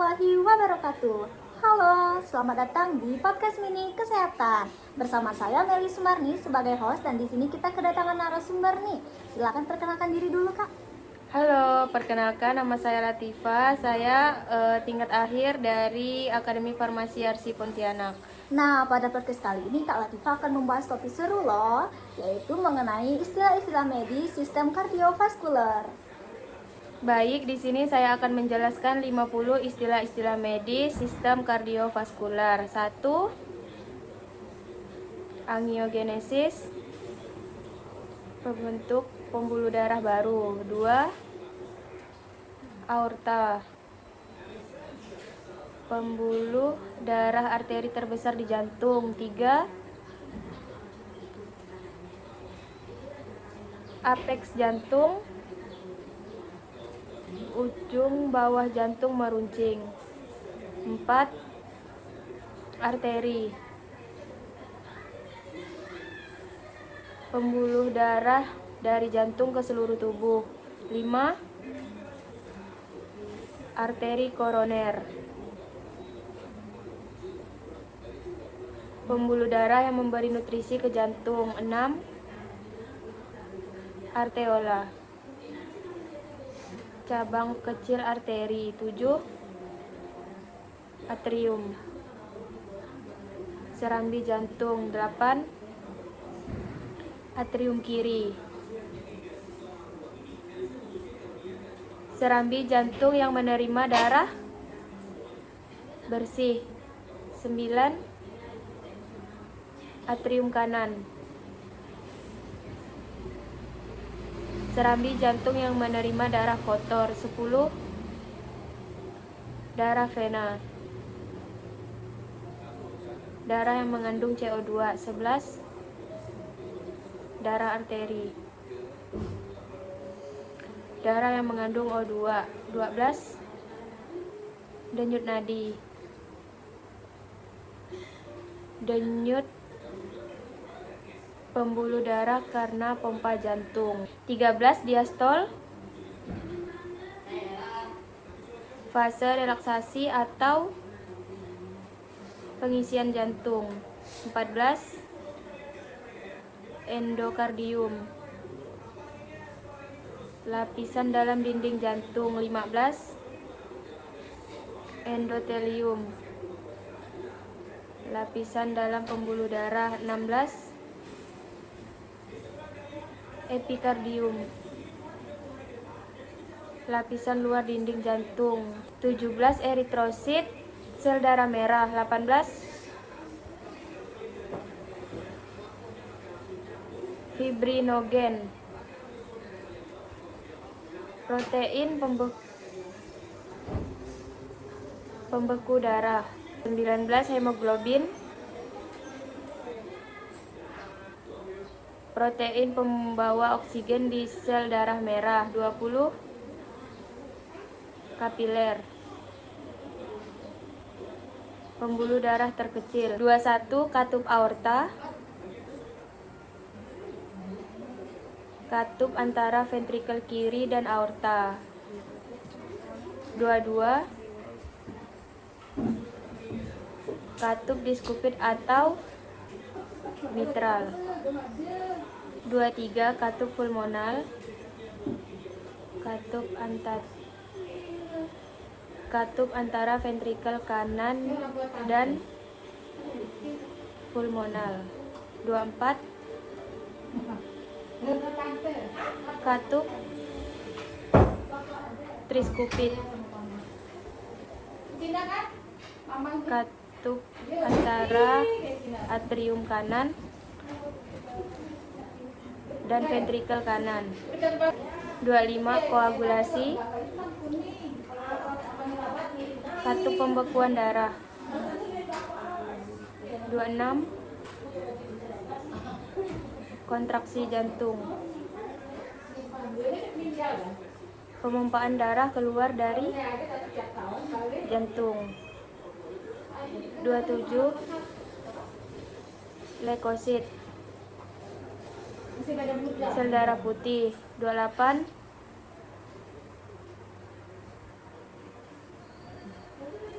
warahmatullahi wabarakatuh. Halo, selamat datang di podcast mini kesehatan. Bersama saya Meli Sumarni sebagai host dan di sini kita kedatangan narasumber nih. Silakan perkenalkan diri dulu, Kak. Halo, perkenalkan nama saya Latifa. Saya tingkat akhir dari Akademi Farmasi Arsi Pontianak. Nah, pada podcast kali ini Kak Latifah akan membahas topik seru loh, yaitu mengenai istilah-istilah medis sistem kardiovaskuler. Baik, di sini saya akan menjelaskan 50 istilah-istilah medis sistem kardiovaskular. 1. Angiogenesis, pembentuk pembuluh darah baru. 2. Aorta, pembuluh darah arteri terbesar di jantung. 3. Apeks jantung, ujung bawah jantung meruncing. 4. Arteri, pembuluh darah dari jantung ke seluruh tubuh. 5. Arteri koroner, pembuluh darah yang memberi nutrisi ke jantung. 6. Arteriola, cabang kecil arteri. 7. Atrium, serambi jantung. 8. Atrium kiri, serambi jantung yang menerima darah bersih. 9. Atrium kanan, serambi jantung yang menerima darah kotor. 10. Darah vena, darah yang mengandung CO2. 11. Darah arteri, darah yang mengandung O2. 12. Denyut nadi, denyut pembuluh darah karena pompa jantung. 13. Diastol, fase relaksasi atau pengisian jantung. 14. Endokardium, lapisan dalam dinding jantung. 15. Endotelium, lapisan dalam pembuluh darah. 16. Epikardium, lapisan luar dinding jantung. 17. Eritrosit, sel darah merah. 18. Fibrinogen, protein pembeku darah. 19. Hemoglobin, protein pembawa oksigen di sel darah merah. 20. Kapiler, pembuluh darah terkecil. 21. Katup aorta, katup antara ventrikel kiri dan aorta. 22. Katup diskupit atau mitral. 23. Katup pulmonal, katup antara ventrikel kanan dan pulmonal. 24. Katup triskupit, katup antara atrium kanan dan ventrikel kanan. 25. Koagulasi, katup pembekuan darah. 26. Kontraksi jantung, pemompaan darah keluar dari jantung. 27. Leukosit, sel darah putih. 28.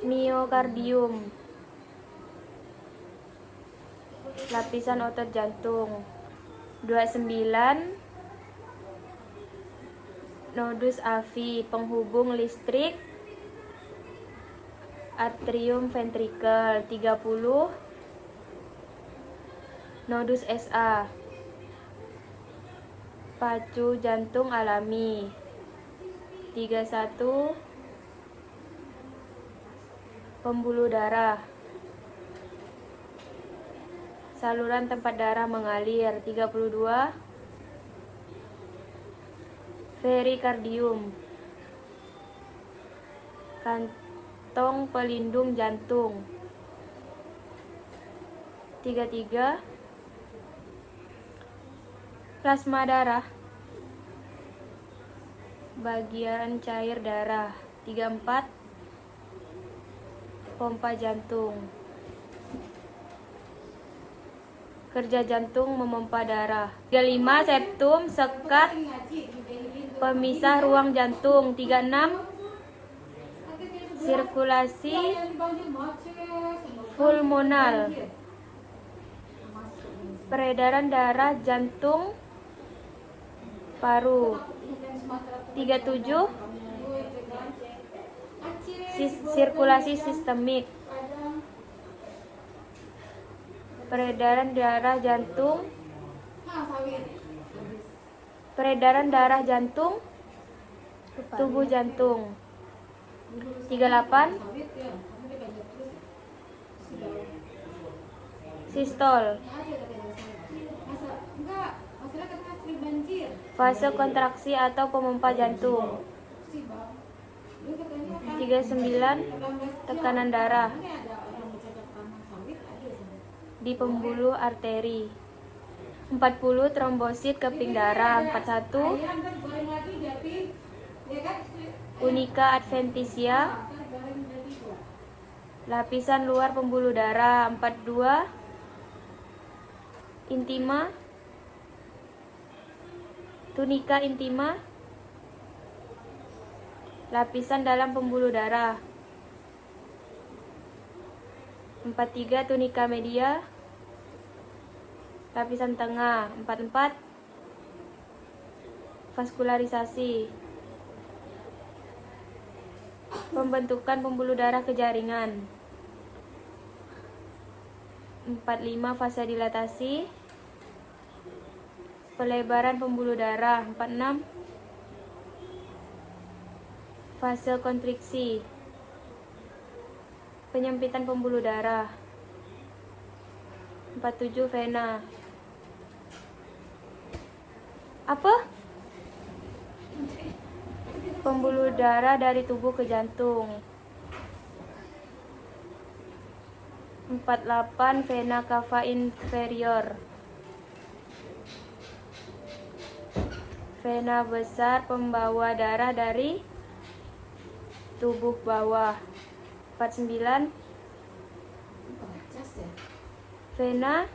miokardium, lapisan otot jantung. 29 nodus AV, penghubung listrik atrium ventrikel. 30 nodus SA, pacu jantung alami. 31 pembuluh darah, saluran tempat darah mengalir. 32 perikardium, kantong pelindung jantung. 33 plasma darah, bagian cair darah. 34 pompa jantung, kerja jantung memompa darah. 35 septum, sekat pemisah ruang jantung. 36 sirkulasi pulmonal, peredaran darah jantung paru. 37 sirkulasi sistemik, peredaran darah jantung, tubuh jantung. 38 sistol, fase kontraksi atau pemompa jantung. 39 tekanan darah di pembuluh arteri. 40 trombosit keping darah. 41 unika adventitia, lapisan luar pembuluh darah. 42 intima, tunika intima, lapisan dalam pembuluh darah. 43 tunika media, lapisan tengah. 44 vaskularisasi, pembentukan pembuluh darah ke jaringan. 45 fase dilatasi, pelebaran pembuluh darah. 46 fase kontriksi, penyempitan pembuluh darah. 47 vena. Apa? Pembuluh darah dari tubuh ke jantung. 48 vena cava inferior, vena besar pembawa darah dari tubuh bawah. 49 vena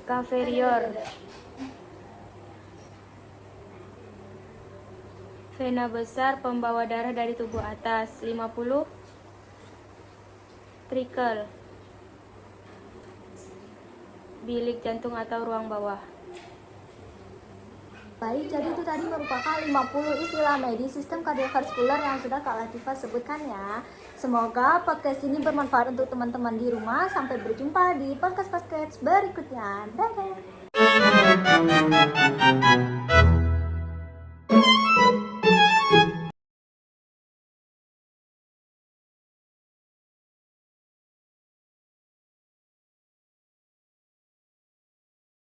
caverior, vena besar pembawa darah dari tubuh atas. 50 trikel, bilik jantung atau ruang bawah. Baik, jadi itu tadi merupakan 50 istilah medis sistem kardiovaskular yang sudah Kak Latifah sebutkan ya. Semoga podcast ini bermanfaat untuk teman-teman di rumah. Sampai berjumpa di podcast berikutnya. Dadah.